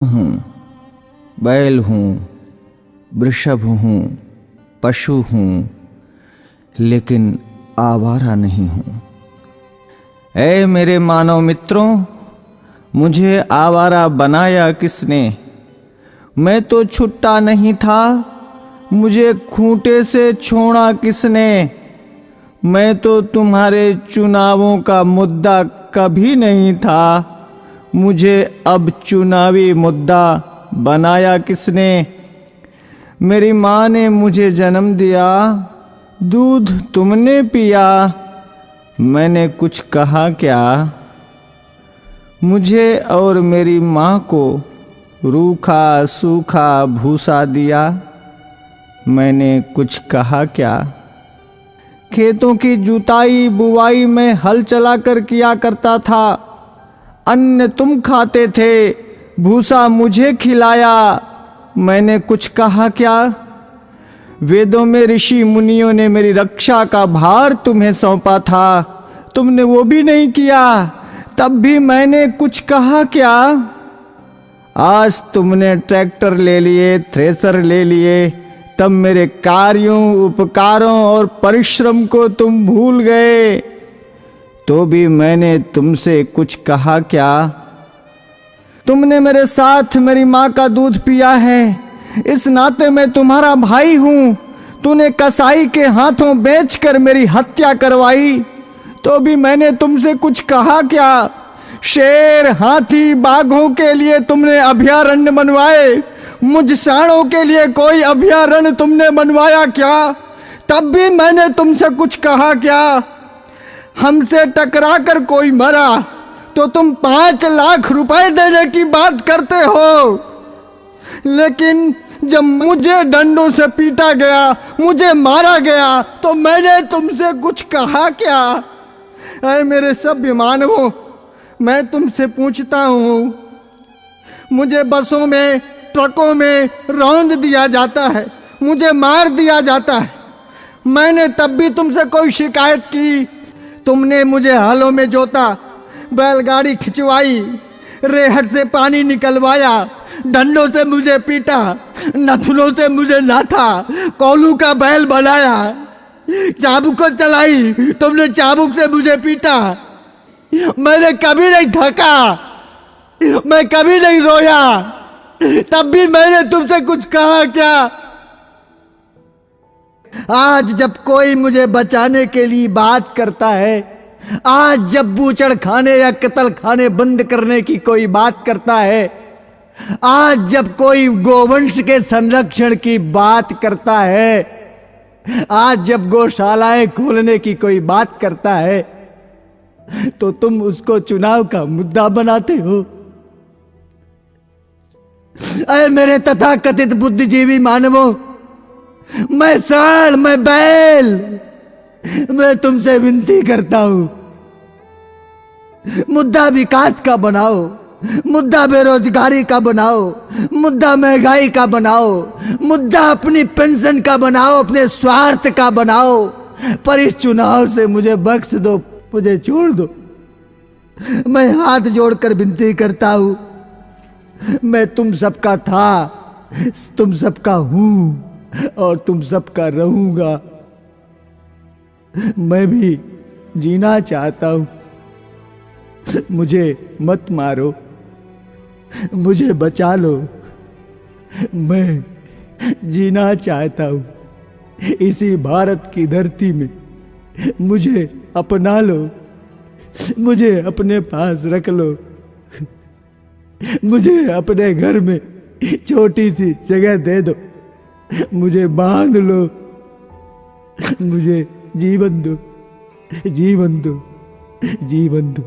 हूँ, बैल हूँ, वृषभ हूँ, पशु हूँ, लेकिन आवारा नहीं हूँ। ऐ मेरे मानव मित्रों, मुझे आवारा बनाया किसने? मैं तो छुट्टा नहीं था, मुझे खूंटे से छोड़ा किसने? मैं तो तुम्हारे चुनावों का मुद्दा कभी नहीं था, मुझे अब चुनावी मुद्दा बनाया किसने? मेरी माँ ने मुझे जन्म दिया, दूध तुमने पिया, मैंने कुछ कहा क्या? मुझे और मेरी माँ को रूखा सूखा भूसा दिया, मैंने कुछ कहा क्या? खेतों की जुताई बुवाई में हल चलाकर किया करता था, अन्न तुम खाते थे, भूसा मुझे खिलाया, मैंने कुछ कहा क्या? वेदों में ऋषि मुनियों ने मेरी रक्षा का भार तुम्हें सौंपा था, तुमने वो भी नहीं किया, तब भी मैंने कुछ कहा क्या? आज तुमने ट्रैक्टर ले लिए, थ्रेसर ले लिए, तब मेरे कार्यों, उपकारों और परिश्रम को तुम भूल गए, तो भी मैंने तुमसे कुछ कहा क्या? तुमने मेरे साथ मेरी माँ का दूध पिया है, इस नाते मैं तुम्हारा भाई हूं। तूने कसाई के हाथों बेचकर मेरी हत्या करवाई, तो भी मैंने तुमसे कुछ कहा क्या? शेर, हाथी, बाघों के लिए तुमने अभयारण्य बनवाए, मुझ सांडों के लिए कोई अभयारण्य तुमने बनवाया क्या? तब भी मैंने तुमसे कुछ कहा क्या? हमसे टकरा कर कोई मरा तो तुम 5 लाख रुपए देने की बात करते हो, लेकिन जब मुझे डंडों से पीटा गया, मुझे मारा गया, तो मैंने तुमसे कुछ कहा क्या? अरे मेरे सभ्य मानवों, मैं तुमसे पूछता हूँ, मुझे बसों में, ट्रकों में रौंद दिया जाता है, मुझे मार दिया जाता है, मैंने तब भी तुमसे कोई शिकायत की? तुमने मुझे हालों में जोता, बैलगाड़ी खिंचवाई, रेहड़ से पानी निकलवाया, डंडों से मुझे पीटा, नथुनों से मुझे नाथा, कोलू का बैल बनाया, चाबुक चलाई, तुमने चाबुक से मुझे पीटा, मैंने कभी नहीं थका, मैं कभी नहीं रोया, तब भी मैंने तुमसे कुछ कहा क्या? आज जब कोई मुझे बचाने के लिए बात करता है, आज जब बूचड़ खाने या कत्ल खाने बंद करने की कोई बात करता है, आज जब कोई गोवंश के संरक्षण की बात करता है, आज जब गौशालाएं खोलने की कोई बात करता है, तो तुम उसको चुनाव का मुद्दा बनाते हो। अरे मेरे तथाकथित बुद्धिजीवी मानवों, मैं सांड, मैं बैल, मैं तुमसे विनती करता हूं, मुद्दा विकास का बनाओ, मुद्दा बेरोजगारी का बनाओ, मुद्दा महंगाई का बनाओ, मुद्दा अपनी पेंशन का बनाओ, अपने स्वार्थ का बनाओ, पर इस चुनाव से मुझे बख्श दो, मुझे छोड़ दो। मैं हाथ जोड़कर विनती करता हूं, मैं तुम सबका था, तुम सबका हूं और तुम सबका रहूंगा। मैं भी जीना चाहता हूं, मुझे मत मारो, मुझे बचा लो, मैं जीना चाहता हूं इसी भारत की धरती में, मुझे अपना लो, मुझे अपने पास रख लो, मुझे अपने घर में छोटी सी जगह दे दो, मुझे बांध लो, मुझे जीवन दो, जीवन दो, जीवन दो।